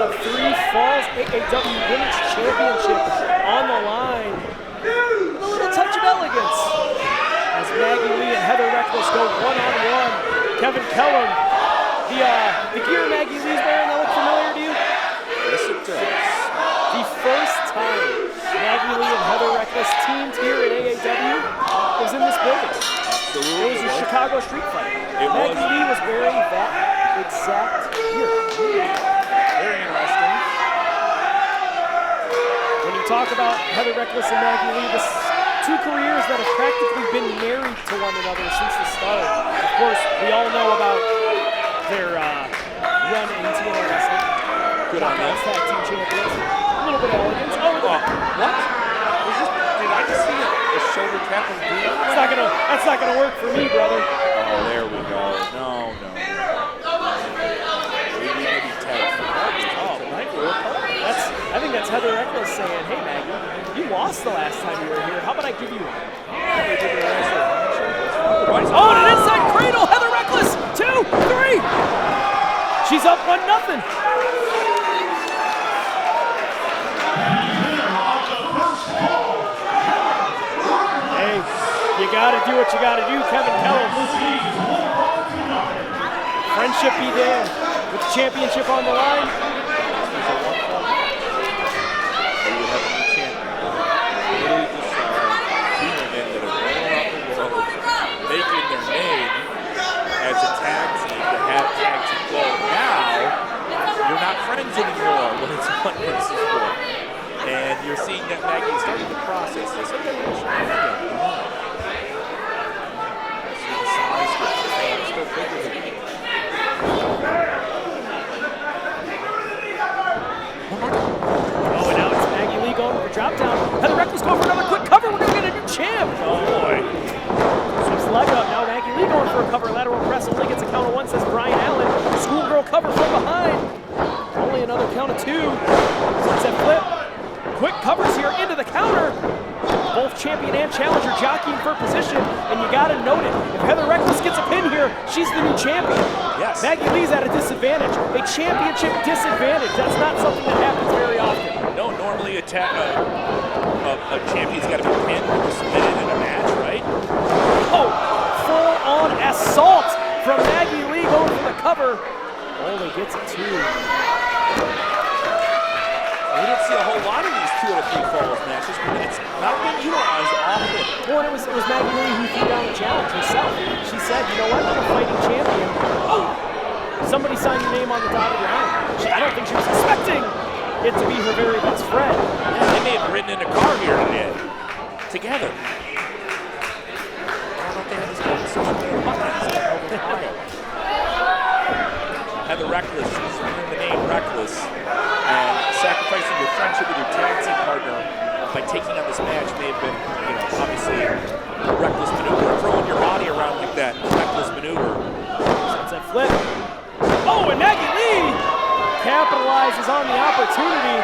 of 3 falls. AAW Women's Championship on the line. A little touch of elegance as Maggie Lee and Heather Reckless go one-on-one. Kevin Kellum, the gear Maggie Lee's wearing, that look familiar to you? Yes, it does. The first time Maggie Lee and Heather Reckless teamed here at AAW was in this building. Absolutely. It was a Chicago street fight. Maggie Lee was wearing that exact gear. Very interesting. When you talk about Heather Reckless and Maggie Lee, this 2 careers that have practically been married to one another since the start. Of course, we all know about their run in TNA wrestling. Good on them. Tag team champions. A little bit of elegance. Oh, what? Did I just see a shoulder tap of blue? That's not gonna work for me, brother. Oh, there we go. No. Maybe tag. Oh, right. I think that's Heather Reckless saying, "Hey, Maggie, you lost the last time you were here. How about I give you one?" Oh, and an inside cradle. Heather Reckless. 2, 3. She's up 1-0. You gotta do what you gotta do, Kevin Kellum. Friendship be damned. With the championship on the line. Making their name as a tag team to have tag team flow. Now, you're not friends anymore when it's 1 versus 1. And you're seeing that Maggie is starting to process this. Oh, and now it's Maggie Lee going for drop down. Heather Reckless going for another quick cover. We're gonna get a new champ. Oh boy. Sweeps the leg up. Now Maggie Lee going for a cover. Lateral press only gets a count of 1, says Brian Allen. Schoolgirl cover from behind. Only another count of 2. Sunset flip. Quick covers here into the counter. Both champion and challenger jockeying for position, and you gotta note it. If Heather Reckless gets a pin here, she's the new champion. Yes. Maggie Lee's at a disadvantage, a championship disadvantage. That's not something that happens very often. No, normally a champion's got to be pinned or submitted in a match, right? Oh, full-on assault from Maggie Lee going for the cover. Only gets a 2. We don't see a whole lot of these 2 out of 3 falls matches, but it's not being utilized often. Well, it was Maggie Lee who threw down the challenge herself. She said, you know what, I'm a fighting champion. Oh, somebody signed your name on the dotted line. I don't think she was expecting it to be her very best friend. Yeah, they may have ridden in a car here today, together. I don't know if they had this conversation behind. Heather Reckless, she's wearing the name Reckless, and sacrificing your friendship with your tag team partner by taking on this match may have been, obviously a reckless maneuver. Throwing your body around like that, reckless maneuver. Sunset flip. Oh, and Maggie Lee capitalizes on the opportunity.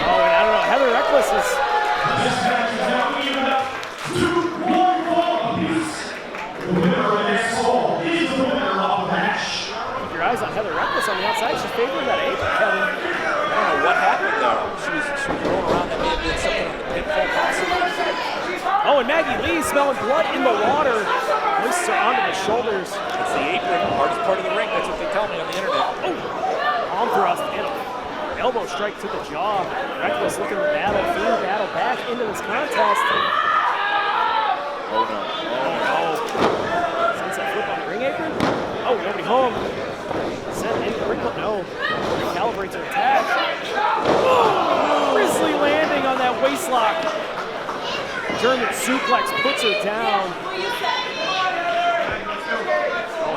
Oh, and I don't know, Heather Reckless is... Keep your eyes on Heather Reckless on the outside. She's favoring that apron, Kevin. I don't know what happened there. She was rolling around. That may have been something on the pinfall possibly. Oh, and Maggie Lee smelling blood in the water. Hoists her onto the shoulders. It's the apron, hardest part of the ring. That's what they tell me on the internet. Oh, arm thrust and elbow strike to the jaw. Reckless looking to battle through, battle back into this contest. Oh no. Sunset flip on the ring apron. Oh, nobody home. Sent in the ring. No. Recalibrates her attack. Oh, Grizzly landing on that waistlock. German suplex puts her down.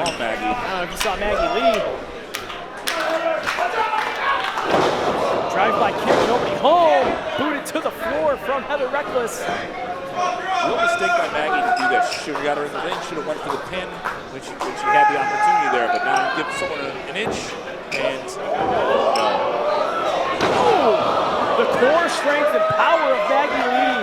Oh, Maggie. I don't know if you saw Maggie Lee. Drive-by kick, nobody home. Booted to the floor from Heather Reckless. Real mistake by Maggie to do that. She should have got her in the ring. Should have went for the pin when she had the opportunity there. But now you give someone an inch, and no. Oh, the core strength and power of Maggie Lee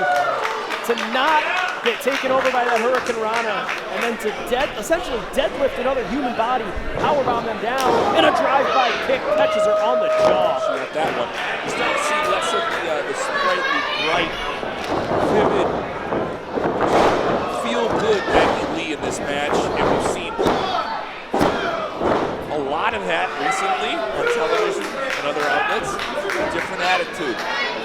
to not get taken over by that Hurricane Rana, and then to essentially deadlift another human body, powerbomb them down, and a drive-by kick catches her on the jaw. She got that one. You start to see less of the sprightly, bright, vivid, feel-good Maggie Lee in this match, and we've seen a lot of that recently on television and other outlets. A different attitude,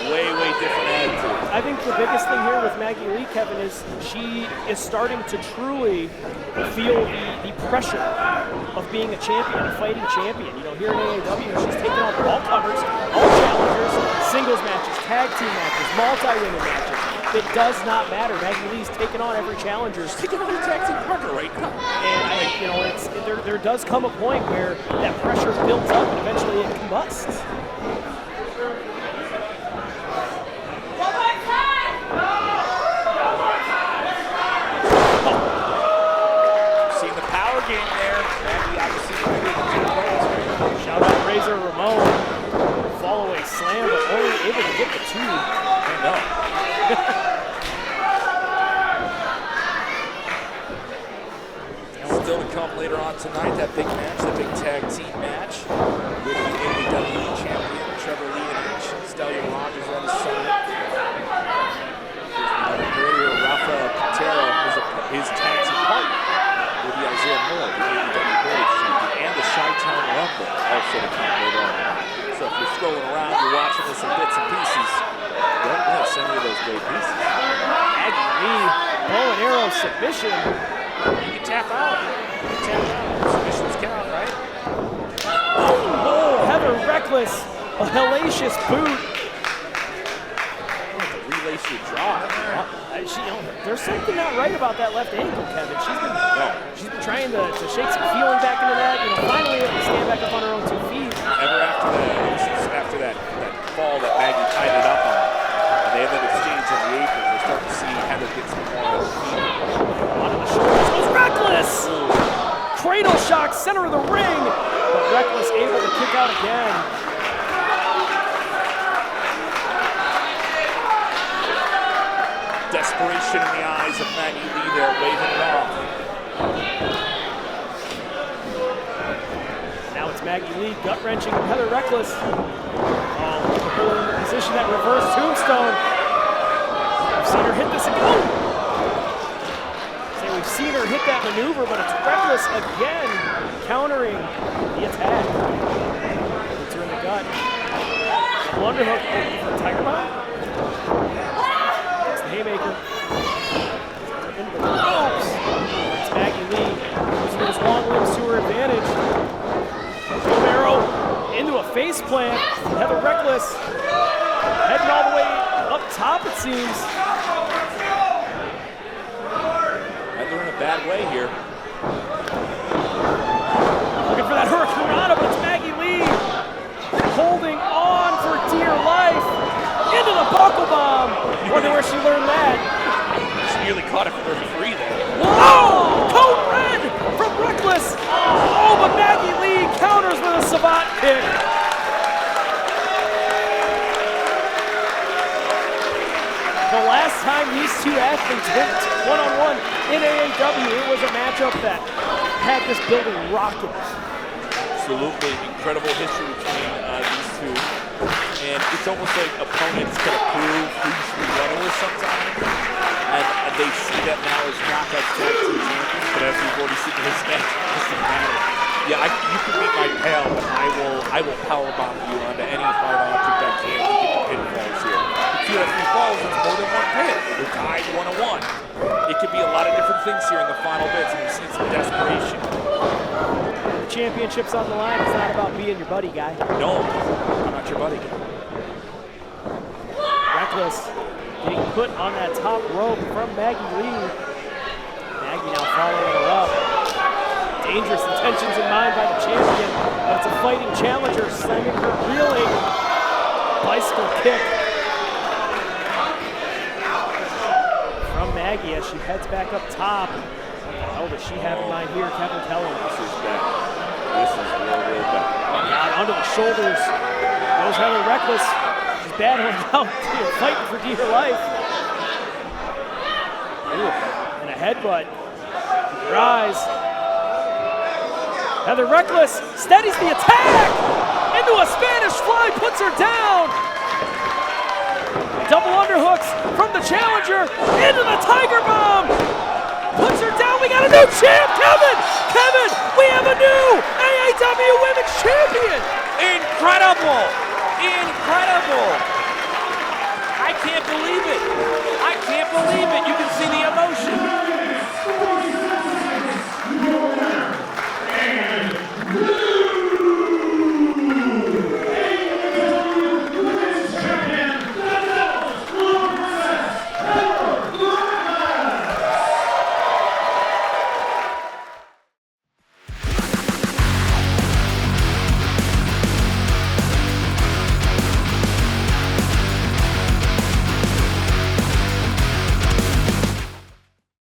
way different attitude. I think the biggest thing here with Maggie Lee, Kevin, is she is starting to truly feel the pressure of being a champion, a fighting champion. You know, here in AAW, she's taken on all covers, all challengers, singles matches, tag team matches, multi-women matches. It does not matter. Maggie Lee's taken on every challenger. She's taking on her tag team partner right now. And there does come a point where that pressure builds up and eventually it combusts. Seeing the power game there. Maggie obviously ready to shout out Razor Ramon. Fall away slam, but only able to get the two. I know. Still to come later on tonight, that big match, that big tag team match with the AAW champion, Trevor Lee and Ancient Stallion Rogers on the side. Earlier, Rafael Quintero, his tag team partner, will be Isaiah Moore, the AAW Heritage champion, and the Chi-Town Rumble also to come later on. So if you're scrolling around, you're watching this in bits and pieces, don't miss any of those great pieces. Maggie Lee, bow and arrow submission. You can tap out. Submissions count, right? Oh, Heather Reckless, a hellacious boot. Relace your jaw. There's something not right about that left ankle, Kevin. She's been trying to shake some feeling back into that. You know, finally able to stand back up on her own 2 feet. Ever after that fall that Maggie tied it up on, and they had that exchange on the apron, we're starting to see Heather get some more feet. Onto the shoulders goes Reckless! Cradle shock, center of the ring, but Reckless able to kick out again. Desperation in the eyes of Maggie Lee there, waving it off. Now it's Maggie Lee gut-wrenching Heather Reckless. Oh, pulling in the position, that reverse tombstone. We've seen her hit this again. We've seen her hit that maneuver, but it's Reckless again, countering the attack. Hits her in the gut. Double underhook for a tiger bomb. It's the haymaker. Into the ropes. It's Maggie Lee using those long limbs to her advantage. Romero into a face plant. Heather Reckless heading all the way up top, it seems. Bad way here. Looking for that Hurricane Rana, but it's Maggie Lee holding on for dear life into the buckle bomb. Wonder where she learned that. She nearly caught it for free there. Whoa! Code red from Reckless. Oh, but Maggie Lee counters with a savant kick. The last time these two athletes went one-on-one in AAW, it was a matchup that had this building rocking. Absolutely incredible history between these two. And it's almost like opponents can prove who you should be running with sometimes. And they see that now as knockout tag team champions, but as we've already seen in this match, it doesn't matter. Yeah, you can beat my pal, and I will powerbomb you onto any hard object I can to get the pinfalls here. If you have 3 falls, it's more than 1 pin. We're tied 1-1. It could be a lot of different things here in the final bits, and we've seen some desperation. The championship's on the line. It's not about being your buddy guy. No, I'm not your buddy guy. Reckless getting put on that top rope from Maggie Lee. Maggie now following her up. Dangerous intentions in mind by the champion. But it's a fighting challenger, slamming her reeling. Bicycle kick from Maggie as she heads back up top. What the hell does she have in mind here, Kevin Kelly? This is bad. This is real bad. God, onto the shoulders. Goes Heather Reckless. She's battling out, fighting for dear life. Ooh, and a headbutt. Rise. Heather Reckless steadies the attack. Into a Spanish fly, puts her down. Double underhooks from the challenger. Into the Tiger Bomb. Puts her down. We got a new champ, Kevin. Kevin, we have a new AAW Women's Champion. Incredible. Incredible. I can't believe it. I can't believe it. You can see the emotion